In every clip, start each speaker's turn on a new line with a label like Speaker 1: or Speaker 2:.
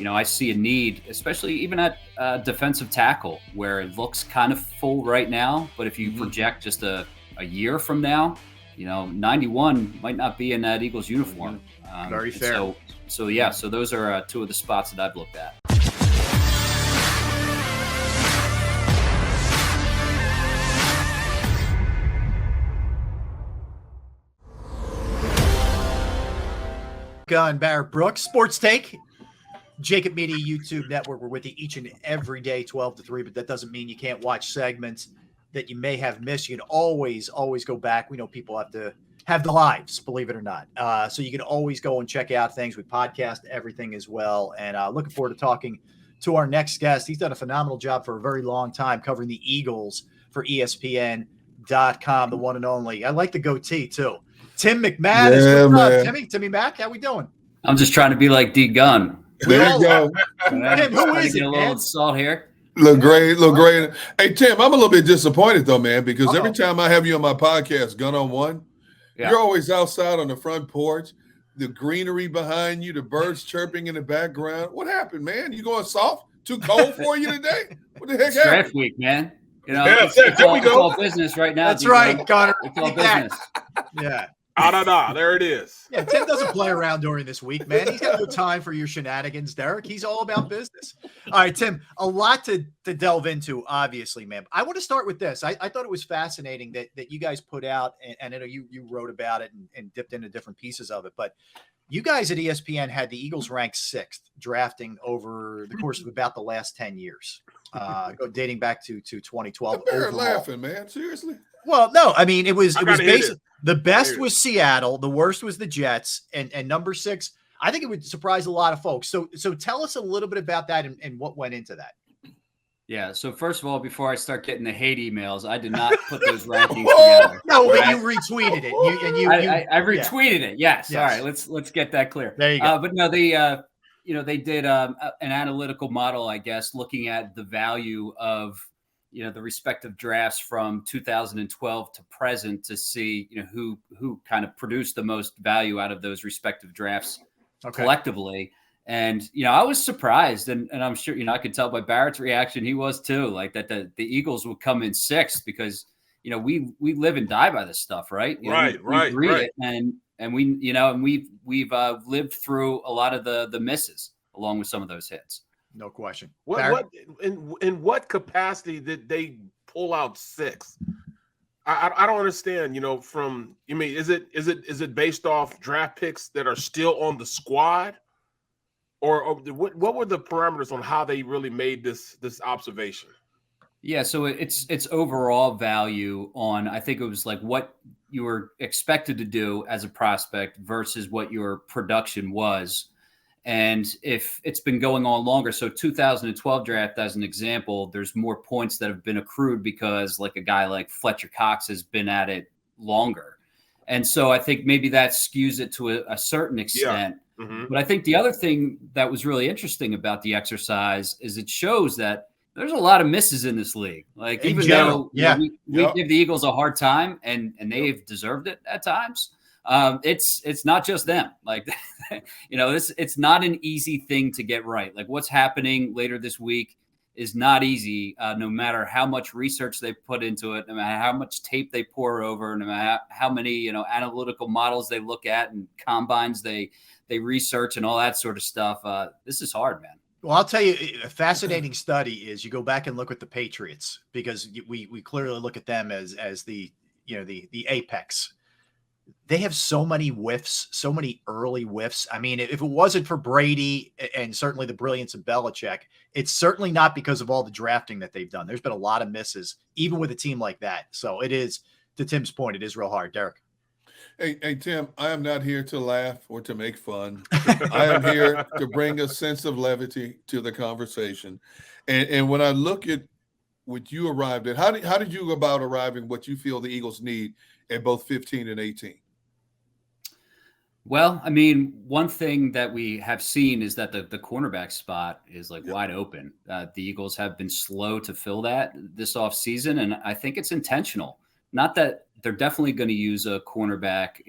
Speaker 1: I see a need, especially even at defensive tackle, where it looks kind of full right now. But if you project just a year from now, 91 might not be in that Eagles uniform.
Speaker 2: Very fair.
Speaker 1: So those are two of the spots that I've looked at.
Speaker 2: And Barrett Brooks, Sports Take, JAKIB Media YouTube Network. We're with you each and every day, 12 to 3, but that doesn't mean you can't watch segments that you may have missed. You can always go back. We know people have to have the lives, believe it or not. So you can always go and check out things. We podcast everything as well. And looking forward to talking to our next guest. He's done a phenomenal job for a very long time covering the Eagles for ESPN.com, the one and only. I like the goatee, too. Tim McManus.
Speaker 3: Yeah,
Speaker 2: what's up, Timmy Mac? How we doing?
Speaker 1: I'm just trying to be like D Gun.
Speaker 3: There you go.
Speaker 2: Tim, who is it,
Speaker 1: a little
Speaker 2: man?
Speaker 1: salt here.
Speaker 3: Look great. Hey, Tim, I'm a little bit disappointed, though, man, because every time I have you on my podcast, Gun on One, you're always outside on the front porch, the greenery behind you, the birds chirping in the background. What happened, man? You going soft? Too cold for you today? What the heck happened?
Speaker 1: Draft week, man. It's all business right now.
Speaker 2: That's right, Connor.
Speaker 1: It's all business.
Speaker 2: Yeah.
Speaker 4: There it is.
Speaker 2: Yeah, Tim doesn't play around during this week, man. He's got no time for your shenanigans, Derek. He's all about business. All right, Tim, a lot to delve into, obviously, man. I want to start with this. I thought it was fascinating that you guys put out, and I know you wrote about it and dipped into different pieces of it, but you guys at ESPN had the Eagles ranked 6th, drafting over the course of about the last 10 years, dating back to 2012.
Speaker 3: They're laughing, man. Seriously?
Speaker 2: Well, no, I mean, it was basically the best was Seattle, the worst was the Jets, and number 6, I think it would surprise a lot of folks. So tell us a little bit about that and what went into that.
Speaker 1: Yeah. So first of all, before I start getting the hate emails, I did not put those rankings together.
Speaker 2: No, but you retweeted it.
Speaker 1: I retweeted it. Yes. All right. Let's get that clear.
Speaker 2: There you go.
Speaker 1: But no, they did an analytical model, I guess, looking at the value of the respective drafts from 2012 to present to see who kind of produced the most value out of those respective drafts collectively. And, I was surprised, and I'm sure, I could tell by Barrett's reaction, he was too, like that the Eagles would come in 6th because, we live and die by this stuff, right? We read it, and we've lived through a lot of the misses along with some of those hits.
Speaker 2: No question.
Speaker 4: In what capacity did they pull out 6? I don't understand, is it based off draft picks that are still on the squad? Or what were the parameters on how they really made this observation?
Speaker 1: Yeah, so it's overall value on, I think it was like what you were expected to do as a prospect versus what your production was. And if it's been going on longer, so 2012 draft as an example, there's more points that have been accrued because like a guy like Fletcher Cox has been at it longer. And so I think maybe that skews it to a certain extent. Yeah. Mm-hmm. But I think the other thing that was really interesting about the exercise is it shows that there's a lot of misses in this league. Like
Speaker 2: in
Speaker 1: even
Speaker 2: general,
Speaker 1: though we give the Eagles a hard time and they've deserved it at times, it's not just them. Like, it's not an easy thing to get right. Like what's happening later this week is not easy, no matter how much research they put into it, no matter how much tape they pour over, no matter how many, analytical models they look at and combines they research and all that sort of stuff. This is hard, man.
Speaker 2: Well, I'll tell you, a fascinating study is you go back and look at the Patriots because we clearly look at them as the apex. They have so many whiffs, so many early whiffs. I mean, if it wasn't for Brady and certainly the brilliance of Belichick, it's certainly not because of all the drafting that they've done. There's been a lot of misses, even with a team like that. So it is, to Tim's point, it is real hard. Derek.
Speaker 3: Hey, Tim, I am not here to laugh or to make fun. I am here to bring a sense of levity to the conversation. And when I look at what you arrived at, how did you go about arriving at what you feel the Eagles need at both 15 and 18?
Speaker 1: Well, I mean, one thing that we have seen is that the cornerback spot is wide open. The Eagles have been slow to fill that this offseason, and I think it's intentional. Not that they're definitely going to use a cornerback,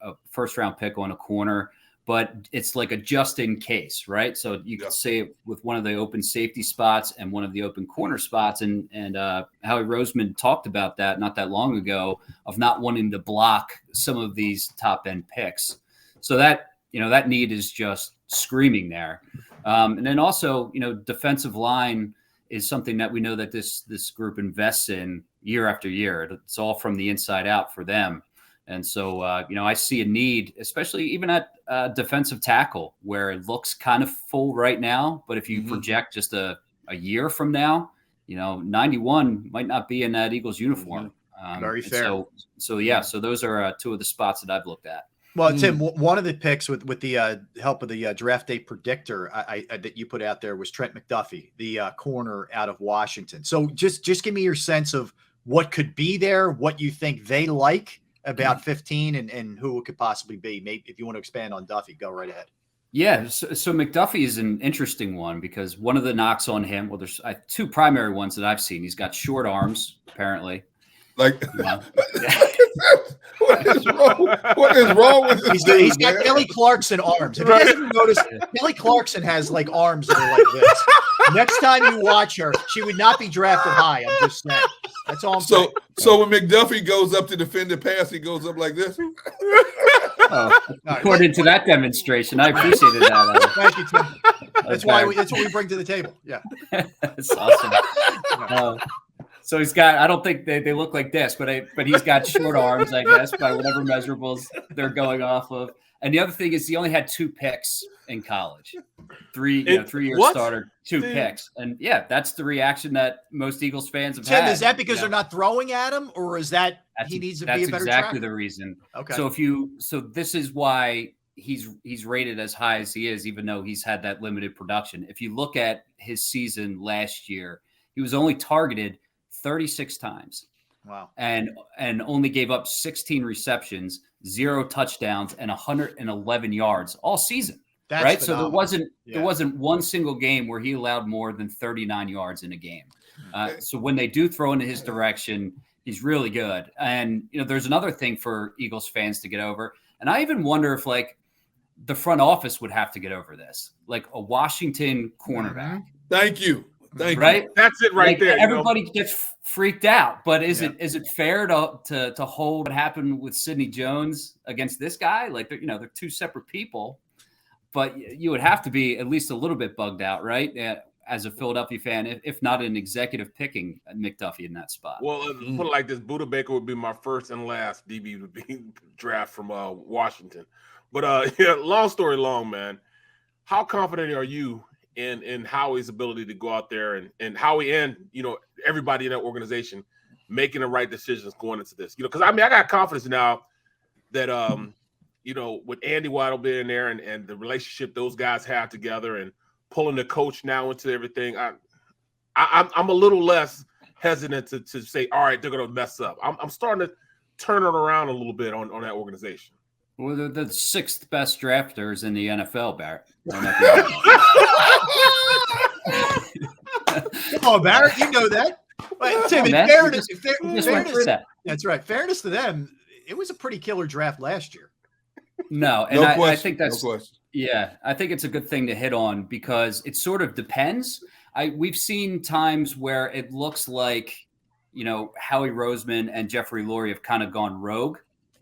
Speaker 1: a first-round pick on a corner, but it's like a just in case, right? So you could say it with one of the open safety spots and one of the open corner spots. And Howie Roseman talked about that not that long ago, of not wanting to block some of these top end picks. So that, that need is just screaming there. And then also, defensive line is something that we know that this group invests in year after year. It's all from the inside out for them. And so, I see a need, especially even at defensive tackle, where it looks kind of full right now. But if you project just a year from now, 91 might not be in that Eagles uniform.
Speaker 2: Very fair.
Speaker 1: So those are two of the spots that I've looked at.
Speaker 2: Well, Tim, one of the picks with the help of the draft day predictor that you put out there was Trent McDuffie, the corner out of Washington. So just give me your sense of what could be there, what you think they like about 15, and who it could possibly be. Maybe if you want to expand on Duffy, go right ahead.
Speaker 1: Yeah, so McDuffie is an interesting one because one of the knocks on him, well, there's two primary ones that I've seen. He's got short arms, apparently.
Speaker 3: Like, what is wrong with this?
Speaker 2: He's got Kelly Clarkson arms. If you guys ever noticed, Kelly Clarkson has like arms that are like this. Next time you watch her, she would not be drafted high. I'm just saying. That's all I'm saying.
Speaker 3: So when McDuffie goes up to defend the pass, he goes up like this.
Speaker 1: According to that demonstration, I appreciated that.
Speaker 2: Thank you, Tim. That's what we bring to the table. Yeah,
Speaker 1: that's awesome. So he's got, I don't think they look like this, but he's got short arms, I guess, by whatever measurables they're going off of. And the other thing is he only had 2 picks in college. 3-year starter, 2 picks. And yeah, that's the reaction that most Eagles fans have had.
Speaker 2: Tim, is that because they're not throwing at him, or is that he needs to be a better tracker?
Speaker 1: That's exactly the reason.
Speaker 2: Okay.
Speaker 1: So this is why he's rated as high as he is, even though he's had that limited production. If you look at his season last year, he was only targeted 36 times.
Speaker 2: Wow. And
Speaker 1: only gave up 16 receptions, 0 touchdowns, and 111 yards all season.
Speaker 2: That's
Speaker 1: right.
Speaker 2: phenomenal.
Speaker 1: So there wasn't one single game where he allowed more than 39 yards in a game. So when they do throw into his direction, he's really good. And there's another thing for Eagles fans to get over. And I even wonder if the front office would have to get over this, like a Washington cornerback.
Speaker 3: Thank you.
Speaker 1: Right?
Speaker 4: That's it right there.
Speaker 1: Everybody gets freaked out, but is it fair to hold what happened with Sidney Jones against this guy? Like they're 2 separate people, but you would have to be at least a little bit bugged out, right? As a Philadelphia fan, if not an executive picking McDuffie in that spot.
Speaker 4: Well, put it like this: Buda Baker would be my first and last DB to be draft from Washington. But long story long, man. How confident are you in Howie's ability to go out there and Howie and everybody in that organization making the right decisions going into this? Because I got confidence now that with Andy Waddle being there and the relationship those guys have together and pulling the coach now into everything, I'm a little less hesitant to say, all right, they're going to mess up. I'm starting to turn it around a little bit on that organization.
Speaker 1: Well, they're the 6th best drafters in the NFL, Barrett.
Speaker 2: Come on, Barrett, you know that. But Tim, that's right. Fairness to them, it was a pretty killer draft last year.
Speaker 1: No, and I think that's I think it's a good thing to hit on because it sort of depends. We've seen times where it looks like Howie Roseman and Jeffrey Lurie have kind of gone rogue.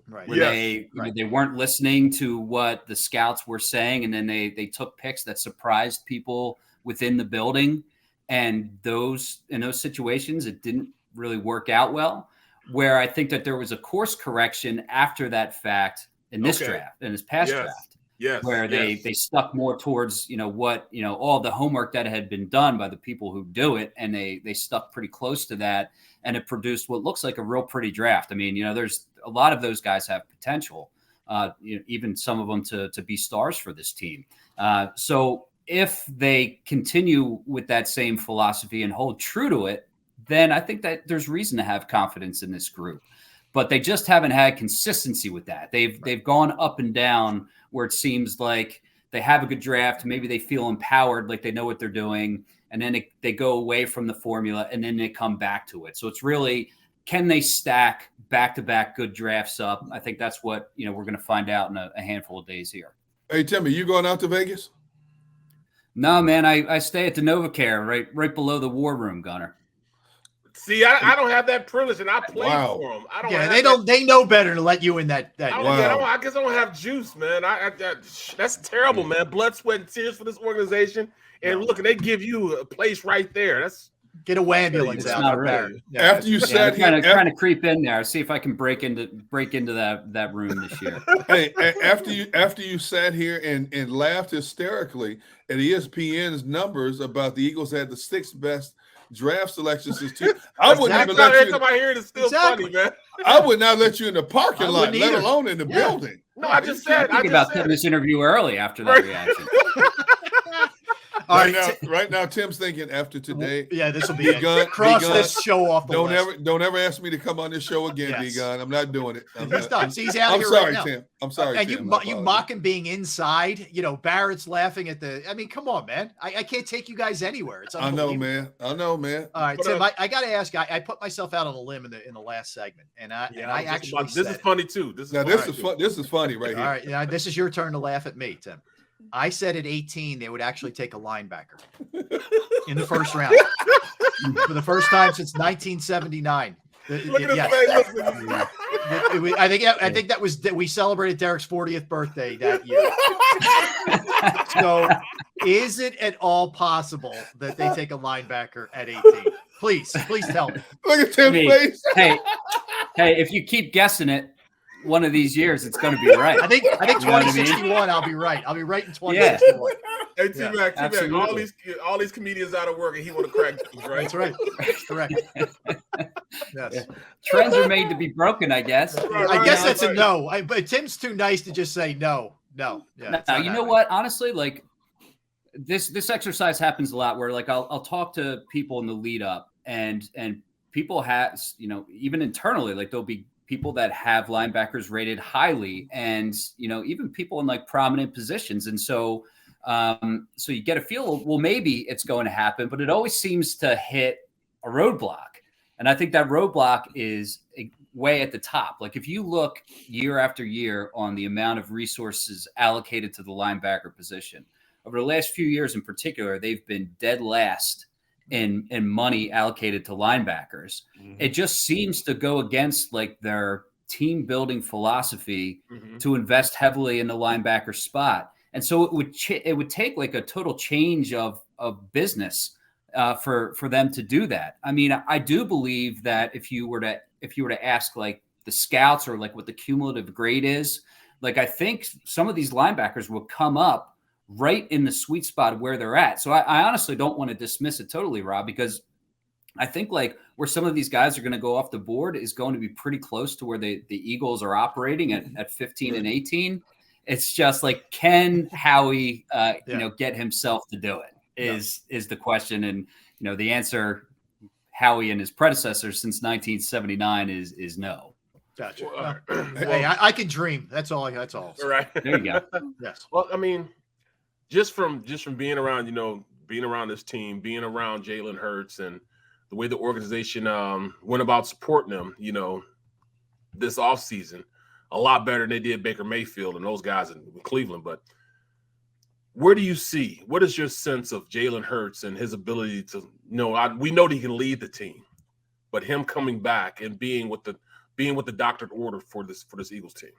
Speaker 2: Right.
Speaker 1: Where they weren't listening to what the scouts were saying, and then they took picks that surprised people within the building. And in those situations, it didn't really work out well. Where I think that there was a course correction after that fact in this draft, in this past draft.
Speaker 4: Yes.
Speaker 1: Where they stuck more towards, what, all the homework that had been done by the people who do it. And they stuck pretty close to that. And it produced what looks like a real pretty draft. I mean, there's a lot of those guys have potential, even some of them to be stars for this team. So if they continue with that same philosophy and hold true to it, then I think that there's reason to have confidence in this group. But they just haven't had consistency with that. They've gone up and down where it seems like they have a good draft. Maybe they feel empowered, like they know what they're doing. And then they go away from the formula and then they come back to it. So it's really, can they stack back-to-back good drafts up? I think that's what, we're going to find out in a handful of days here.
Speaker 3: Hey, Timmy, you going out to Vegas?
Speaker 1: No, man, I stay at the NovaCare right below the War Room, Gunner.
Speaker 4: See, I don't have that privilege, and I play
Speaker 3: Wow.
Speaker 4: for them. I don't.
Speaker 2: Yeah,
Speaker 4: have
Speaker 2: they don't. They know better to let you in that.
Speaker 4: I guess I don't have juice, man. That's terrible, man. Blood, sweat, and tears for this organization. And look, they give you a place right there. That's
Speaker 2: get a ambulance out.
Speaker 1: Not right.
Speaker 2: Yeah,
Speaker 3: after you sat here,
Speaker 1: trying to creep in there, see if I can break into that room this year.
Speaker 3: Hey, after you sat here and laughed hysterically at ESPN's numbers about the Eagles had the 6th best draft selections since I wouldn't even let you.
Speaker 4: Every time I hear it, it's still funny, man.
Speaker 3: I would not let you in the parking lot, let alone in the building.
Speaker 4: No, I just said.
Speaker 1: I about cutting this interview early after that reaction.
Speaker 3: Right now, Tim's thinking after today.
Speaker 2: Yeah, this will be it. Cross this show off the list.
Speaker 3: Don't ever ask me to come on this show again, B-Gun. I'm not doing it.
Speaker 2: He's done. See, he's out
Speaker 3: I'm
Speaker 2: here
Speaker 3: sorry,
Speaker 2: right now.
Speaker 3: Tim. I'm sorry,
Speaker 2: and
Speaker 3: Tim.
Speaker 2: you mock him being inside. You know, Barrett's laughing at the. I mean, come on, man. I can't take you guys anywhere. It's unbelievable.
Speaker 3: I know, man.
Speaker 2: All right, Tim. I got to ask. I put myself out on a limb in the last segment, and I actually
Speaker 4: this is funny too. This
Speaker 3: is funny right here.
Speaker 2: All right, now this is your turn to laugh at me, Tim. I said at 18 they would actually take a linebacker in the first round for the first time since 1979.
Speaker 4: Look at his face.
Speaker 2: I think that was we celebrated Derek's 40th birthday that year. So, is it at all possible that they take a linebacker at 18? Please tell me.
Speaker 3: Look at Tim's face.
Speaker 1: Hey, if you keep guessing it, one of these years it's going to be right.
Speaker 2: I think 2061. I'll be right. I'll be right in 2061.
Speaker 4: Hey, T-Mac, all these comedians out of work, and he want to crack jokes, right?
Speaker 2: That's right. That's correct. Yes.
Speaker 1: Trends are made to be broken, I guess.
Speaker 2: I guess that's a no. But Tim's too nice to just say no. Yeah,
Speaker 1: now, you know what? Honestly, like this exercise happens a lot where like I'll talk to people in the lead up and people have, even internally, like there'll be people that have linebackers rated highly and, even people in like prominent positions. And so you get a feel, well, maybe it's going to happen, but it always seems to hit a roadblock. And I think that roadblock is way at the top. Like if you look year after year on the amount of resources allocated to the linebacker position over the last few years in particular, they've been dead last in money allocated to linebackers. Mm-hmm. It just seems to go against like their team building philosophy to invest heavily in the linebacker spot. And so it would take like a total change of business for them to do that. I mean, I do believe that if you were to ask like the scouts or like what the cumulative grade is, like I think some of these linebackers will come up right in the sweet spot of where they're at. So I honestly don't want to dismiss it totally, Rob, because I think like where some of these guys are going to go off the board is going to be pretty close to where the Eagles are operating at 15 and 18. It's just like, can Howie, get himself to do it is the question. And, the answer, Howie and his predecessors since 1979 is no.
Speaker 2: Gotcha. Hey, I can dream. That's all.
Speaker 4: All right.
Speaker 1: There you go.
Speaker 2: Yes.
Speaker 4: Well, I mean, just from being around, being around this team, being around Jalen Hurts and the way the organization went about supporting him, this offseason, a lot better than they did Baker Mayfield and those guys in Cleveland. But what is your sense of Jalen Hurts and his ability to, we know that he can lead the team, but him coming back and being with the doctored order for this Eagles team?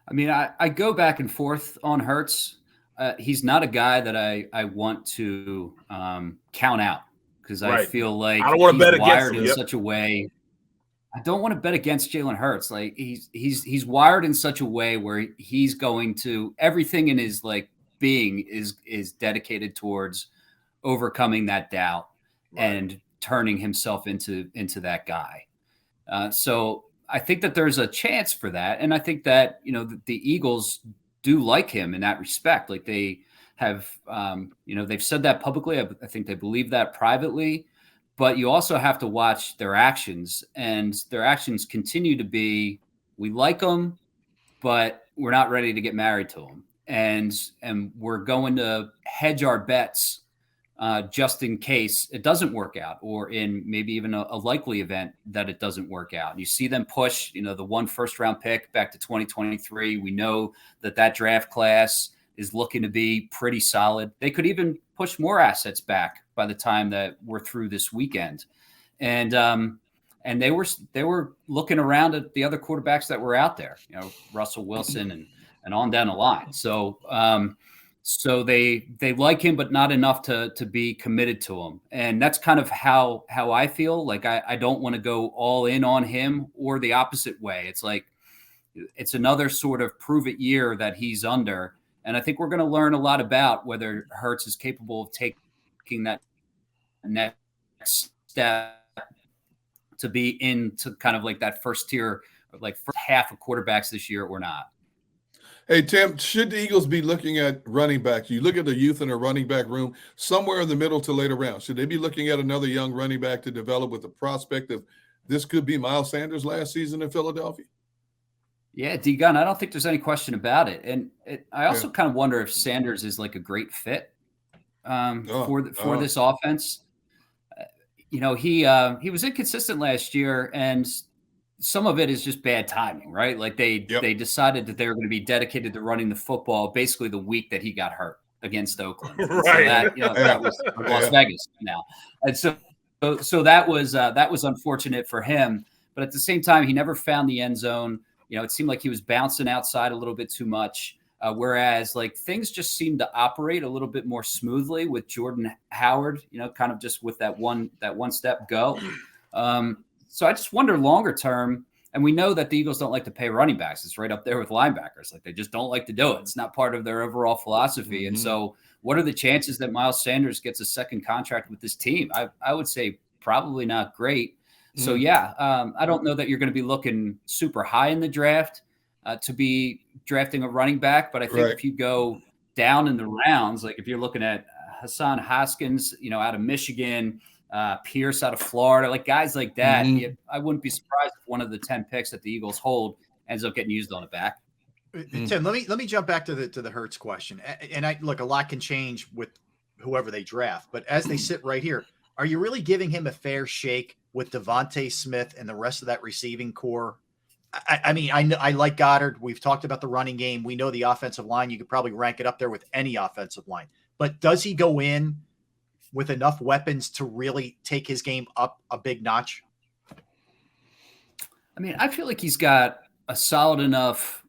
Speaker 1: I mean, I go back and forth on Hurts. He's not a guy that I want to count out because I feel like
Speaker 4: I don't want to bet
Speaker 1: wired
Speaker 4: against him.
Speaker 1: in such a way. I don't want to bet against Jalen Hurts. Like he's wired in such a way where he's going to everything in his like being is dedicated towards overcoming that doubt and turning himself into that guy. So I think that there's a chance for that. And I think that, the Eagles do like him in that respect. Like they have, they've said that publicly. I think they believe that privately, but you also have to watch their actions, and their actions continue to be, we like him, but we're not ready to get married to him. And we're going to hedge our bets just in case it doesn't work out, or in maybe even a likely event that it doesn't work out. And you see them push, the 1 first-round pick back to 2023. We know that draft class is looking to be pretty solid. They could even push more assets back by the time that we're through this weekend. And they were looking around at the other quarterbacks that were out there, Russell Wilson and on down the line. So they like him, but not enough to be committed to him. And that's kind of how I feel. Like I don't want to go all in on him, or the opposite way. It's like it's another sort of prove it year that he's under. And I think we're going to learn a lot about whether Hurts is capable of taking that next step to be into kind of like that first tier, like first half of quarterbacks this year or not.
Speaker 3: Hey, Tim, should the Eagles be looking at running backs? You look at the youth in the running back room, somewhere in the middle to later round. Should they be looking at another young running back to develop with the prospect of this could be Miles Sanders last season in Philadelphia?
Speaker 1: Yeah, D-Gun, I don't think there's any question about it. And I also kind of wonder if Sanders is like a great fit for this offense. He was inconsistent last year, and some of it is just bad timing, right? Like they decided that they were going to be dedicated to running the football basically the week that he got hurt against Oakland.
Speaker 4: Right.
Speaker 1: So that was Las Vegas now. And so that was unfortunate for him. But at the same time, he never found the end zone. It seemed like he was bouncing outside a little bit too much. Whereas like things just seemed to operate a little bit more smoothly with Jordan Howard, kind of just with that one step go. So I just wonder longer term, and we know that the Eagles don't like to pay running backs. It's right up there with linebackers. Like they just don't like to do it. It's not part of their overall philosophy. And so what are the chances that Miles Sanders gets a second contract with this team? I would say probably not great. So I don't know that you're going to be looking super high in the draft to be drafting a running back. But I think if you go down in the rounds, like if you're looking at Hassan Haskins, out of Michigan, Pierce out of Florida, like guys like that, I wouldn't be surprised if one of the 10 picks that the Eagles hold ends up getting used on the back.
Speaker 2: Tim, let me jump back to the Hurts question. And a lot can change with whoever they draft, but as they sit right here, are you really giving him a fair shake with Devontae Smith and the rest of that receiving core? I like Goddard. We've talked about the running game. We know the offensive line. You could probably rank it up there with any offensive line. But does he go in with enough weapons to really take his game up a big notch?
Speaker 1: I feel like he's got a solid enough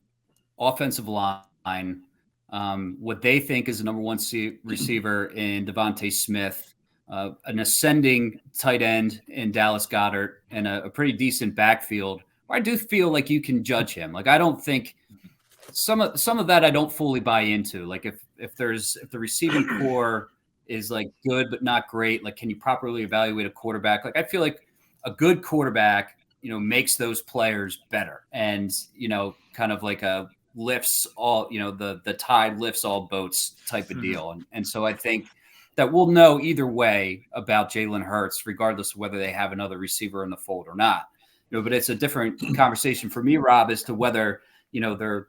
Speaker 1: offensive line. What they think is the number one receiver in Devontae Smith, an ascending tight end in Dallas Goedert, and a pretty decent backfield. I do feel like you can judge him. Like I don't think some of that I don't fully buy into. Like if the receiving core is like good but not great, like can you properly evaluate a quarterback? Like I feel like a good quarterback, makes those players better, and kind of like a lifts all, the tide lifts all boats type of deal. And so I think that we'll know either way about Jalen Hurts, regardless of whether they have another receiver in the fold or not. But it's a different conversation for me, Rob, as to whether they're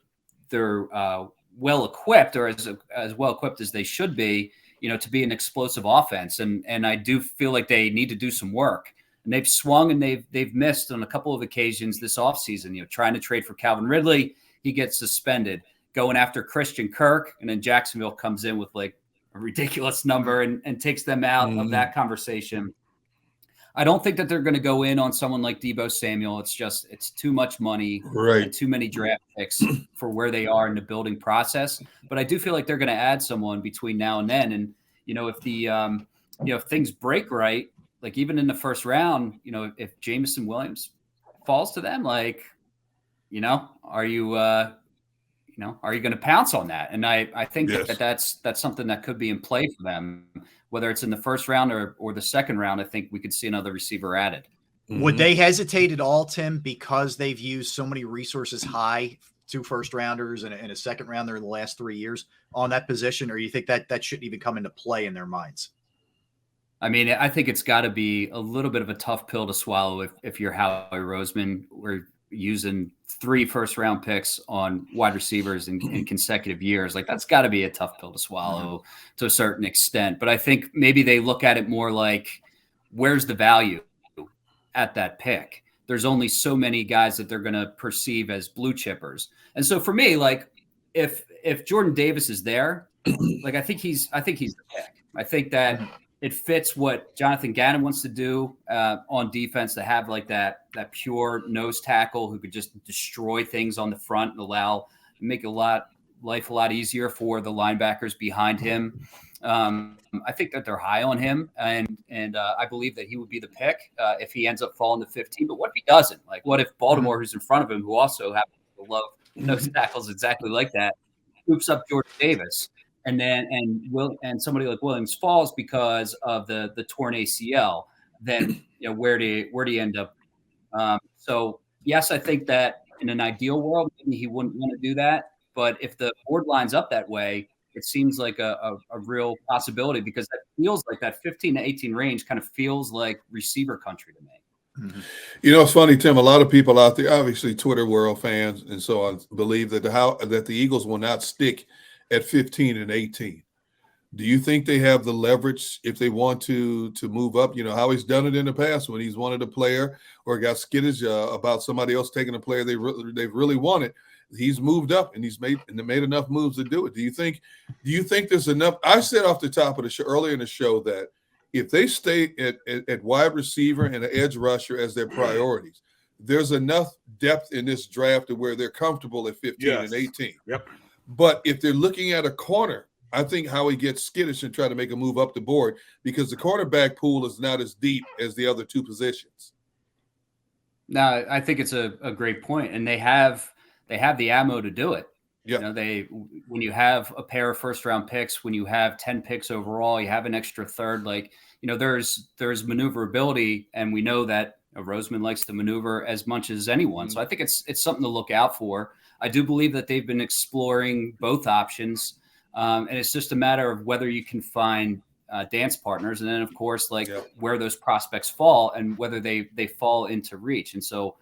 Speaker 1: well equipped, or as well equipped as they should be, to be an explosive offense. And I do feel like they need to do some work. And they've swung and they've missed on a couple of occasions this offseason. Trying to trade for Calvin Ridley, he gets suspended. Going after Christian Kirk, and then Jacksonville comes in with like a ridiculous number and takes them out of that conversation. I don't think that they're going to go in on someone like Deebo Samuel. It's too much money and too many draft picks for where they are in the building process. But I do feel like they're going to add someone between now and then. And, if things break right, like even in the first round, if Jameson Williams falls to them, like, are you going to pounce on that? And I think that's something that could be in play for them. Whether it's in the first round or the second round, I think we could see another receiver added.
Speaker 2: Would they hesitate at all, Tim, because they've used so many resources high, 2 first rounders and a second rounder in the last 3 years on that position? Or you think that shouldn't even come into play in their minds?
Speaker 1: I think it's got to be a little bit of a tough pill to swallow if you're Howie Roseman, where using 3 first-round picks on wide receivers in consecutive years. Like, that's got to be a tough pill to swallow to a certain extent. But I think maybe they look at it more like, where's the value at that pick? There's only so many guys that they're going to perceive as blue chippers. And so for me, like, if Jordan Davis is there, like, I think he's the pick. I think that it fits what Jonathan Gannon wants to do on defense, to have like that pure nose tackle who could just destroy things on the front and make life a lot easier for the linebackers behind him. I think that they're high on him, and I believe that he would be the pick if he ends up falling to 15. But what if he doesn't? Like, what if Baltimore, who's in front of him, who also happens to love nose tackles exactly like that, scoops up Jordan Davis? And somebody like Williams falls because of the torn ACL, then where do you end up? So yes, I think that in an ideal world, maybe he wouldn't want to do that. But if the board lines up that way, it seems like a real possibility, because that feels like that 15 to 18 range kind of feels like receiver country to me.
Speaker 3: It's funny, Tim. A lot of people out there, obviously Twitter world fans and so on, believe that the Eagles will not stick at 15 and 18. Do you think they have the leverage if they want to move up? How he's done it in the past when he's wanted a player or got skittish about somebody else taking a player they've really wanted. He's moved up and he's made enough moves to do it. Do you think there's enough? I said off the top of the show earlier in the show that if they stay at wide receiver and an edge rusher as their priorities, there's enough depth in this draft to where they're comfortable at 15 and 18.
Speaker 4: Yep.
Speaker 3: But if they're looking at a corner, I think Howie gets skittish and try to make a move up the board, because the cornerback pool is not as deep as the other two positions.
Speaker 1: No, I think it's a great point, and they have the ammo to do it.
Speaker 3: Yeah.
Speaker 1: When you have a pair of first-round picks, when you have 10 picks overall, you have an extra third. Like, there's maneuverability, and we know that Roseman likes to maneuver as much as anyone. So I think it's something to look out for. I do believe that they've been exploring both options, and it's just a matter of whether you can find dance partners, and then of course where those prospects fall and whether they fall into reach. And so,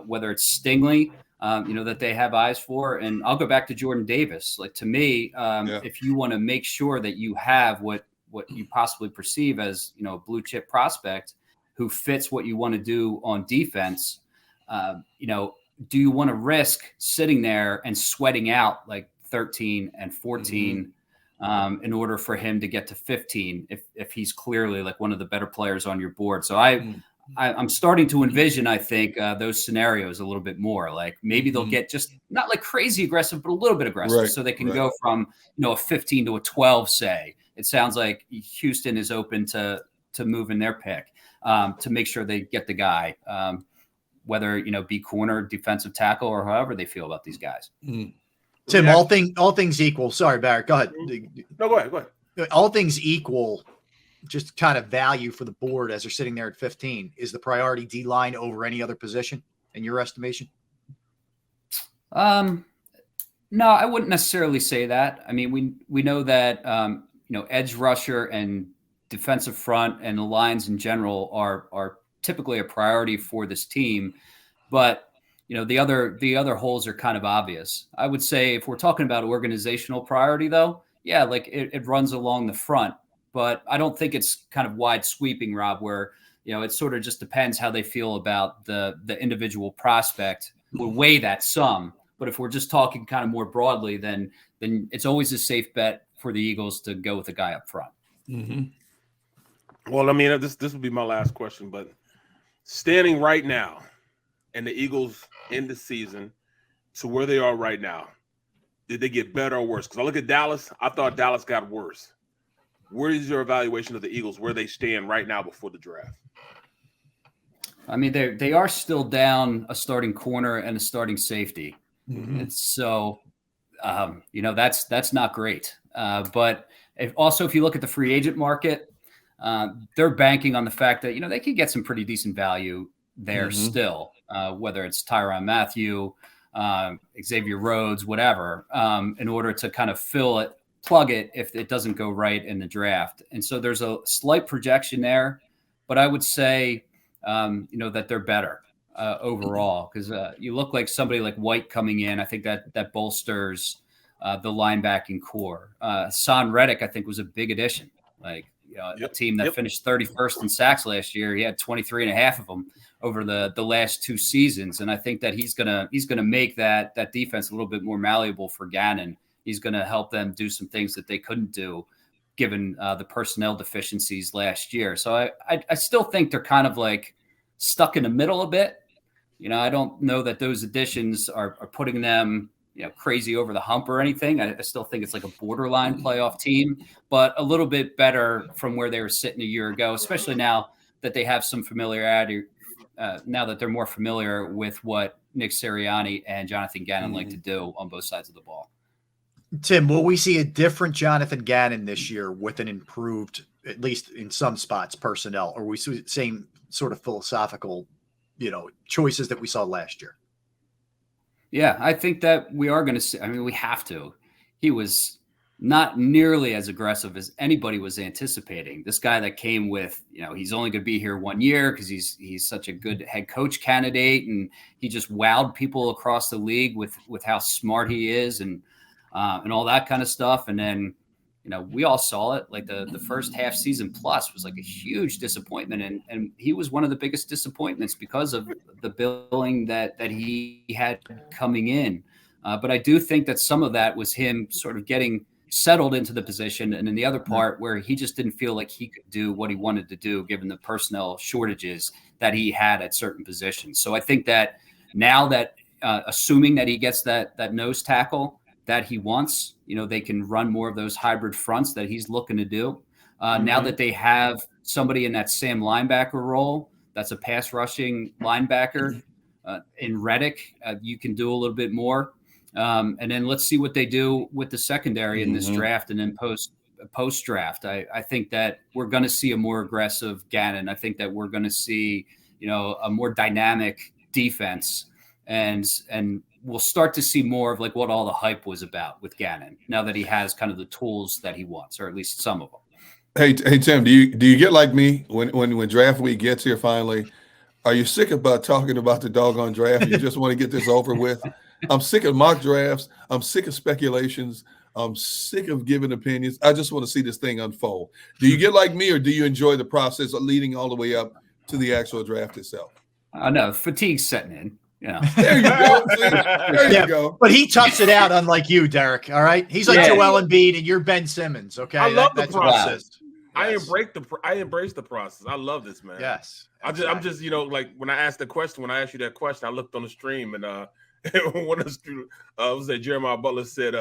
Speaker 1: whether it's Stingley, that they have eyes for, and I'll go back to Jordan Davis. Like, to me, if you want to make sure that you have what you possibly perceive as a blue chip prospect who fits what you want to do on defense, do you want to risk sitting there and sweating out like 13 and 14 in order for him to get to 15 if he's clearly like one of the better players on your board? So I'm starting to envision, I think, those scenarios a little bit more. Like, maybe they'll get just not like crazy aggressive, but a little bit aggressive, so they can go from a 15 to a 12. Say, it sounds like Houston is open to moving their pick to make sure they get the guy, whether be corner, defensive tackle, or however they feel about these guys.
Speaker 2: Tim, all things equal. Sorry, Barrett. Go ahead.
Speaker 4: No, go ahead.
Speaker 2: All things equal, just kind of value for the board as they're sitting there at 15. Is the priority D line over any other position in your estimation?
Speaker 1: No, I wouldn't necessarily say that. I mean, we know that edge rusher and defensive front and the lines in general are typically a priority for this team, but the other holes are kind of obvious. I would say if we're talking about organizational priority, though, like it runs along the front, but I don't think it's kind of wide sweeping, Rob, where it sort of just depends how they feel about the individual prospect. We'll weigh that some, but if we're just talking kind of more broadly, then it's always a safe bet for the Eagles to go with a guy up front.
Speaker 4: Well, I mean, this will be my last question, but standing right now, and the Eagles in the season to where they are right now, did they get better or worse? Because I look at Dallas, I thought Dallas got worse. Where is your evaluation of the Eagles, where they stand right now before the draft?
Speaker 1: I mean, they are still down a starting corner and a starting safety. And so, that's not great. But if you look at the free agent market, they're banking on the fact that, they can get some pretty decent value there still, whether it's Tyrann Mathieu, Xavier Rhodes, whatever, in order to kind of plug it if it doesn't go right in the draft. And so there's a slight projection there, but I would say, that they're better. overall, because you look like somebody like White coming in. I think that bolsters the linebacking core. Son Reddick, I think, was a big addition. Like, a team that finished 31st in sacks last year. He had 23 and a half of them over the last 2 seasons. And I think that he's gonna make that defense a little bit more malleable for Gannon. He's gonna help them do some things that they couldn't do given the personnel deficiencies last year. So I still think they're kind of like stuck in the middle a bit. I don't know that those additions are putting them crazy over the hump or anything. I still think it's like a borderline playoff team, but a little bit better from where they were sitting a year ago, especially now that they have some familiarity, now that they're more familiar with what Nick Sirianni and Jonathan Gannon like to do on both sides of the ball.
Speaker 2: Tim, will we see a different Jonathan Gannon this year with an improved, at least in some spots, personnel, or we see the same sort of philosophical, choices that we saw last year?
Speaker 3: Yeah, I think that we are going to see. I mean, we have to. He was not nearly as aggressive as anybody was anticipating. This guy that came with, he's only going to be here 1 year because he's such a good head coach candidate, and he just wowed people across the league with how smart he is and all that kind of stuff. And then, we all saw it. Like the first half season plus was like a huge disappointment, and he was one of the biggest disappointments because of the billing that he had coming in. But I do think that some of that was him sort of getting settled into the position, and then the other part where he just didn't feel like he could do what he wanted to do given the personnel shortages that he had at certain positions. So I think that now that assuming that he gets that nose tackle that he wants, they can run more of those hybrid fronts that he's looking to do. Now that they have somebody in that Sam linebacker role, that's a pass rushing linebacker in Reddick, you can do a little bit more. And then let's see what they do with the secondary in this draft and then post draft. I think that we're going to see a more aggressive Gannon. I think that we're going to see, a more dynamic defense, and we'll start to see more of like what all the hype was about with Gannon now that he has kind of the tools that he wants, or at least some of them.
Speaker 5: Hey Tim, do you get like me when draft week gets here finally? Are you sick about talking about the doggone draft? You just want to get this over with? I'm sick of mock drafts. I'm sick of speculations. I'm sick of giving opinions. I just want to see this thing unfold. Do you get like me, or do you enjoy the process of leading all the way up to the actual draft itself?
Speaker 1: No, fatigue's setting in.
Speaker 5: There you go. There you go.
Speaker 2: But he toughs it out, unlike you, Derek. All right, he's like Joel Embiid, and you're Ben Simmons. Okay,
Speaker 4: I love the process.
Speaker 2: Yes.
Speaker 4: I embrace the process. I love this, man.
Speaker 2: Yes,
Speaker 4: I'm just like when I asked you that question, I looked on the stream, and one of the was that Jeremiah Butler said,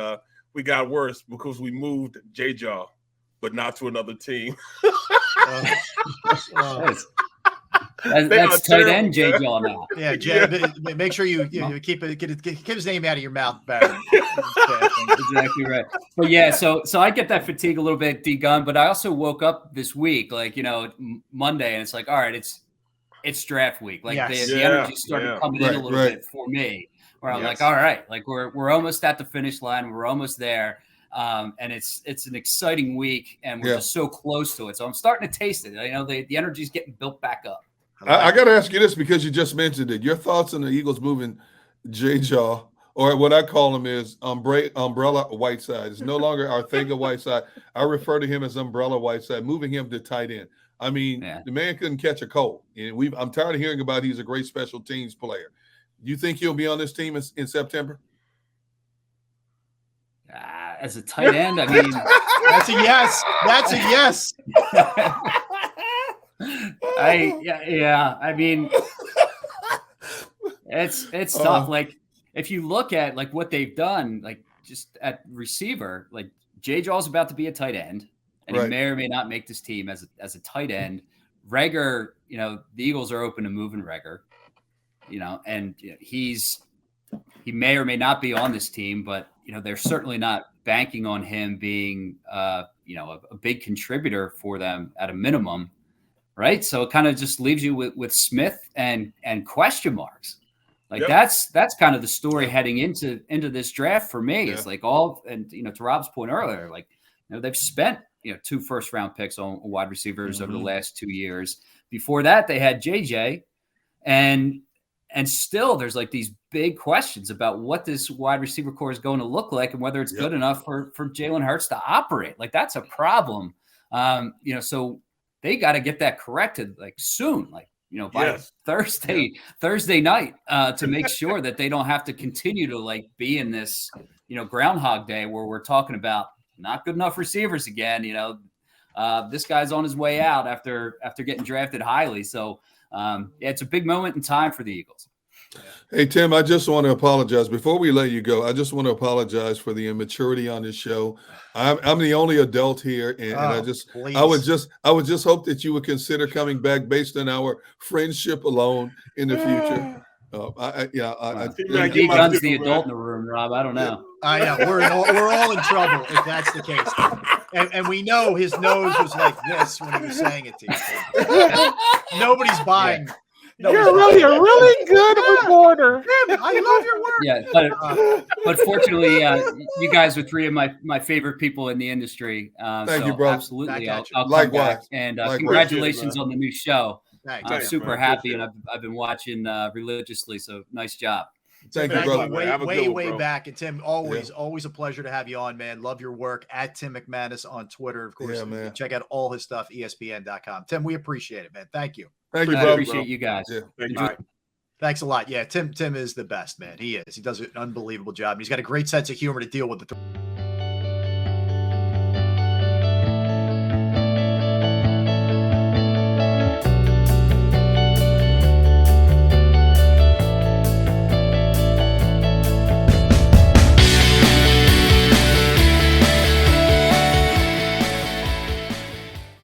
Speaker 4: "We got worse because we moved J-Jaw, but not to another team."
Speaker 1: That's tight end J-Jaw now.
Speaker 2: Yeah, make sure you keep his name out of your mouth, Barry.
Speaker 1: Exactly right. But yeah, so I get that fatigue a little bit, D-Gun, but I also woke up this week, like, Monday, and it's like, all right, it's draft week. Like the energy started coming in a little bit for me, where I'm like, all right, like we're almost at the finish line. We're almost there. And it's an exciting week, and we're just so close to it. So I'm starting to taste it. The energy's getting built back up.
Speaker 5: I got to ask you this because you just mentioned it. Your thoughts on the Eagles moving J-Jaw, or what I call him is Umbrella Whiteside. It's no longer Arthega Whiteside. I refer to him as Umbrella Whiteside, moving him to tight end. I mean, the man couldn't catch a cold. And I'm tired of hearing about he's a great special teams player. You think he'll be on this team in September?
Speaker 1: As a tight end, I mean,
Speaker 2: that's a yes. That's a yes.
Speaker 1: I mean, it's tough. Like, if you look at like what they've done, like just at receiver, like J-Jaw's about to be a tight end, and he may or may not make this team as a tight end. Reagor, the Eagles are open to moving Reagor, and he may or may not be on this team, but they're certainly not banking on him being a big contributor for them at a minimum, right? So it kind of just leaves you with Smith and question marks. Like that's kind of the story heading into this draft for me. It's like to Rob's point earlier, like they've spent 2 first-round picks on wide receivers over the last 2 years. Before that, they had JJ, and And still there's like these big questions about what this wide receiver core is going to look like and whether it's good enough for Jalen Hurts to operate. Like that's a problem. So they got to get that corrected like soon, like, by Thursday night to make sure that they don't have to continue to like be in this, Groundhog Day where we're talking about not good enough receivers again. This guy's on his way out after getting drafted highly. So it's a big moment in time for the Eagles.
Speaker 3: Hey, Tim, I just want to apologize. Before we let you go, I just want to apologize for the immaturity on this show. I'm the only adult here, and I would just hope that you would consider coming back based on our friendship alone in the future.
Speaker 1: He runs the adult in the room, Rob. I don't know.
Speaker 2: I know we're all in trouble if that's the case, and we know his nose was like this when he was saying it to you. Nobody's buying.
Speaker 4: You're really a really good reporter.
Speaker 2: I love your work.
Speaker 1: Yeah, but fortunately, you guys are three of my favorite people in the industry.
Speaker 3: Thank you, bro.
Speaker 1: Absolutely, I'll come
Speaker 3: Likewise.
Speaker 1: back. And congratulations on the new show.
Speaker 2: Thanks.
Speaker 1: I'm super happy, and I've been watching religiously. So nice job.
Speaker 3: Thank you, brother.
Speaker 2: Way back. And Tim, always a pleasure to have you on, man. Love your work at Tim McManus on Twitter. Of course, check out all his stuff, ESPN.com. Tim, we appreciate it, man. Thank you.
Speaker 3: Thank you,
Speaker 1: I
Speaker 3: bro.
Speaker 1: appreciate you guys.
Speaker 3: Yeah.
Speaker 2: Thanks a lot. Yeah, Tim is the best, man. He is. He does an unbelievable job. He's got a great sense of humor to deal with the